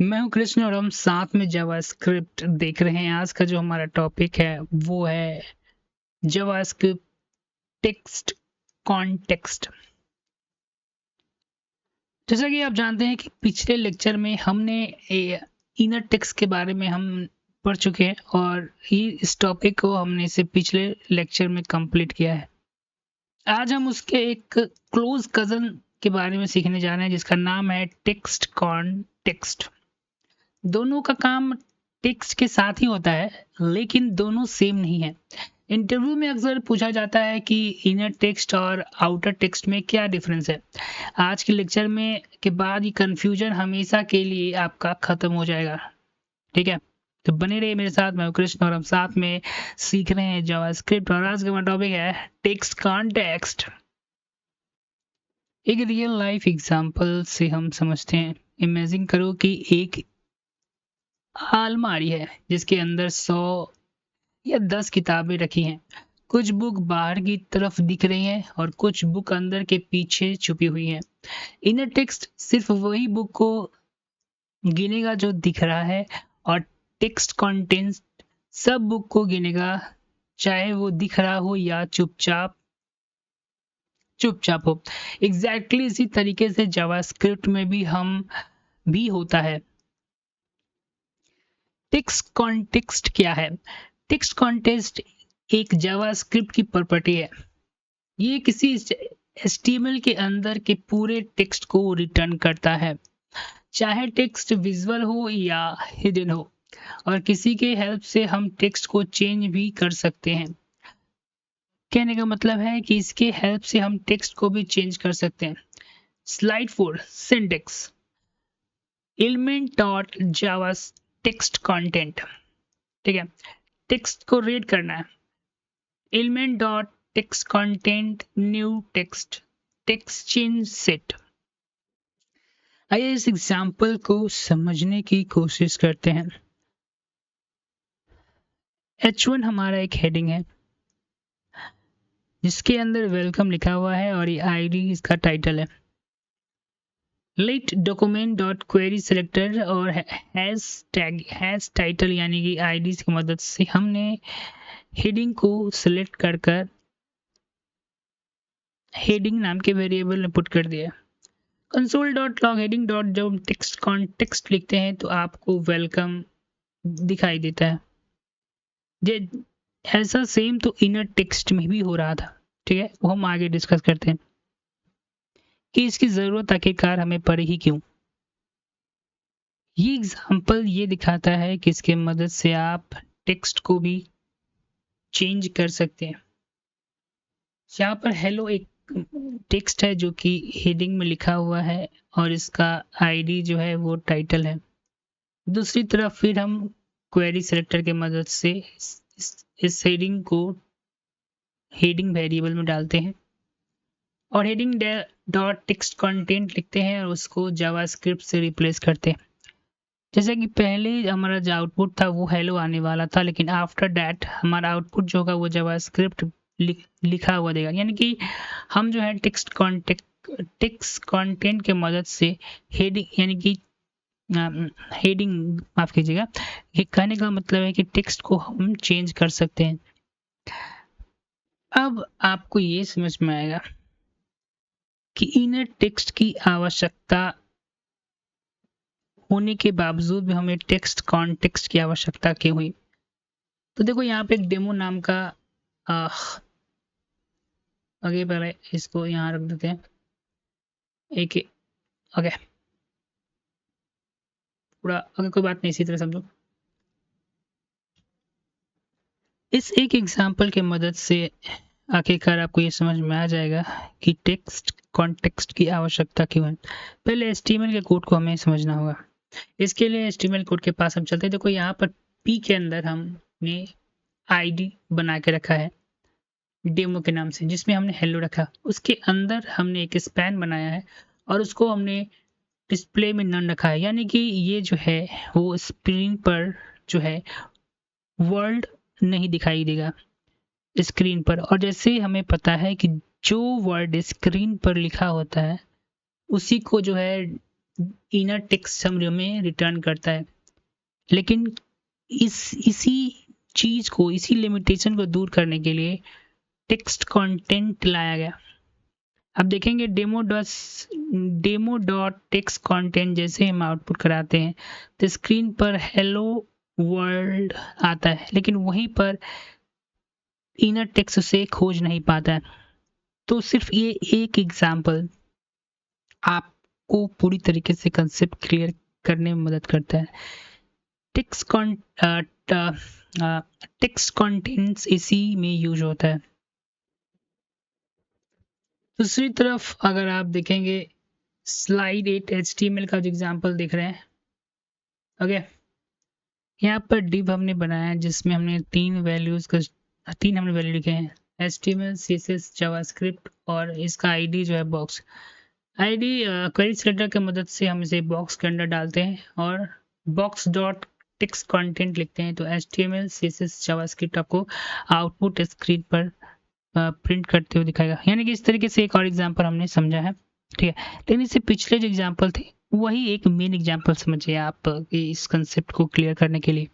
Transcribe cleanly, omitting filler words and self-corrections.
मैं हूं कृष्ण और हम साथ में जावास्क्रिप्ट देख रहे हैं। आज का जो हमारा टॉपिक है वो है जावास्क्रिप्ट टेक्स्ट कॉन्टेक्स्ट। जैसा कि आप जानते हैं कि पिछले लेक्चर में हमने इनर टेक्स्ट के बारे में हम पढ़ चुके हैं और इस टॉपिक को हमने से पिछले लेक्चर में कंप्लीट किया है। आज हम उसके एक क्लोज कजन के बारे में सीखने जा रहे हैं जिसका नाम है टेक्स्ट कॉन्टेक्स्ट। दोनों का काम टेक्स्ट के साथ ही होता है लेकिन दोनों सेम नहीं है। इंटरव्यू में अक्सर पूछा जाता है कि इनर टेक्स्ट और आउटर टेक्स्ट में क्या डिफरेंस है। आज के लेक्चर में के बाद ये कंफ्यूजन हमेशा के लिए आपका खत्म हो जाएगा। ठीक है, तो बने रहिए मेरे साथ। मैं कृष्ण और हम साथ में सीख रहे हैं जावास्क्रिप्ट और आज का हमारा टॉपिक है टेक्स्ट कॉन्टेक्स्ट। एक रियल लाइफ एग्जांपल से हम समझते हैं। इमेजिन करो कि एक अलमारी है जिसके अंदर 100 या 10 किताबें रखी हैं। कुछ बुक बाहर की तरफ दिख रही हैं और कुछ बुक अंदर के पीछे छुपी हुई हैं। इनर टेक्स्ट सिर्फ वही बुक को गिनेगा जो दिख रहा है और टेक्स्ट कंटेंट सब बुक को गिनेगा, चाहे वो दिख रहा हो या चुपचाप हो। एग्जैक्टली इसी तरीके से जावास्क्रिप्ट में भी होता है। टेक्स्ट कॉन्टेक्स्ट क्या है? टेक्स्ट कॉन्टेक्स्ट एक जावास्क्रिप्ट की प्रॉपर्टी है। ये किसी HTML के अंदर के पूरे टेक्स्ट को रिटर्न करता है, चाहे टेक्स्ट विजुअल हो या हिडन हो, और किसी के हेल्प से हम टेक्स्ट को चेंज भी कर सकते हैं। कहने का मतलब है कि इसके हेल्प से हम टेक्स्ट को भी चेंज कर सकते हैं। स्लाइड 4 सिंटैक्स एलिमेंट डॉट जावा टेक्स्ट कंटेंट। ठीक है, टेक्स्ट को रीड करना है। Element dot text content new text text change set. आइए इस एग्जाम्पल को समझने की कोशिश करते हैं। H1 हमारा एक हेडिंग है जिसके अंदर वेलकम लिखा हुआ है और ये आईडी इसका टाइटल है। Let document dot query selector और हैश टाइटल यानी कि आईडी की मदद से हमने हेडिंग को सिलेक्ट कर हेडिंग नाम के वेरिएबल में पुट कर दिया। Console dot log heading dot जब हम टेक्स्ट कॉन्टेक्स्ट लिखते हैं तो आपको वेलकम दिखाई देता है। ये ऐसा सेम तो इनर टेक्स्ट में भी हो रहा था। ठीक है, वो हम आगे डिस्कस करते हैं कि इसकी जरूरत आखिरकार हमें पड़ी ही क्यों। ये एग्जाम्पल ये दिखाता है कि इसके मदद से आप टेक्स्ट को भी चेंज कर सकते हैं। यहाँ पर हेलो एक टेक्स्ट है जो कि हेडिंग में लिखा हुआ है और इसका आईडी जो है वो टाइटल है। दूसरी तरफ फिर हम क्वेरी सिलेक्टर के मदद से इस हेडिंग को हेडिंग वेरिएबल में डालते हैं और हेडिंग डॉट टेक्स्ट कंटेंट लिखते हैं और उसको जावास्क्रिप्ट से रिप्लेस करते हैं। जैसे कि पहले हमारा जो आउटपुट था वो हेलो आने वाला था, लेकिन आफ्टर दैट हमारा आउटपुट जो होगा वो जावास्क्रिप्ट लिखा हुआ देगा। यानी कि हम जो है टेक्स्ट कंटेंट के मदद से हेडिंग यानी कि हेडिंग माफ कीजिएगा, ये कहने का मतलब है कि टेक्स्ट को हम चेंज कर सकते हैं। अब आपको ये समझ में आएगा कि इनर टेक्स्ट की आवश्यकता होने के बावजूद भी हमें टेक्स्ट कॉन्टेक्स्ट की आवश्यकता क्यों हुई। तो देखो यहाँ पे एक डेमो नाम का आगे पहले इसको यहाँ रख देते हैं। एक ओके, पूरा अगर कोई बात नहीं इसी तरह समझो। इस एक एग्जाम्पल के मदद से आखिरकार आपको ये समझ में आ जाएगा कि टेक्स्ट कॉन्टेक्स्ट की आवश्यकता क्यों है। पहले HTML के कोड को हमें समझना होगा। इसके लिए HTML कोड के पास हम चलते हैं। देखो यहाँ पर P के अंदर हमने आईडी बना के रखा है डेमो के नाम से, जिसमें हमने हेलो रखा। उसके अंदर हमने एक स्पैन बनाया है और उसको हमने डिस्प्ले में नन रखा है। यानी कि ये जो है वो स्क्रीन पर जो है वर्ल्ड नहीं दिखाई देगा स्क्रीन पर। और जैसे हमें पता है कि जो वर्ड स्क्रीन पर लिखा होता है उसी को जो है इनर टेक्स्ट समरी में रिटर्न करता है। लेकिन इसी चीज को, इसी लिमिटेशन को दूर करने के लिए टेक्स्ट कंटेंट लाया गया। अब देखेंगे डेमो डॉट टेक्स्ट कंटेंट जैसे हम आउटपुट कराते हैं तो स्क्रीन पर हेलो वर्ल्ड आता है, लेकिन वहीं पर इनर टेक्स्ट से खोज नहीं पाता है। तो सिर्फ ये एक एग्जाम्पल आपको पूरी तरीके से कंसेप्ट क्लियर करने में मदद करता है। टेक्स्ट कंटेंट्स इसी में यूज होता है। दूसरी तरफ अगर आप देखेंगे स्लाइड 8 HTML का जो एग्जाम्पल देख रहे हैं, ओके, यहाँ पर डिव हमने बनाया है जिसमें हमने तीन वैल्यू लिखे हैं, HTML, CSS, जावास्क्रिप्ट और इसका आईडी जो है बॉक्स। आईडी क्वेरी सेलेक्टर की मदद से हम इसे बॉक्स के अंदर डालते हैं और बॉक्स डॉट टेक्स्ट कंटेंट लिखते हैं तो HTML, CSS, जावास्क्रिप्ट आपको आउटपुट स्क्रीन पर प्रिंट करते हुए दिखाएगा। यानी कि इस तरीके से एक और एग्जांपल हमने समझा है, ठीक है। लेकिन इससे पिछले जो एग्जांपल थे वही एक मेन एग्जांपल समझिए आप इस कंसेप्ट को क्लियर करने के लिए।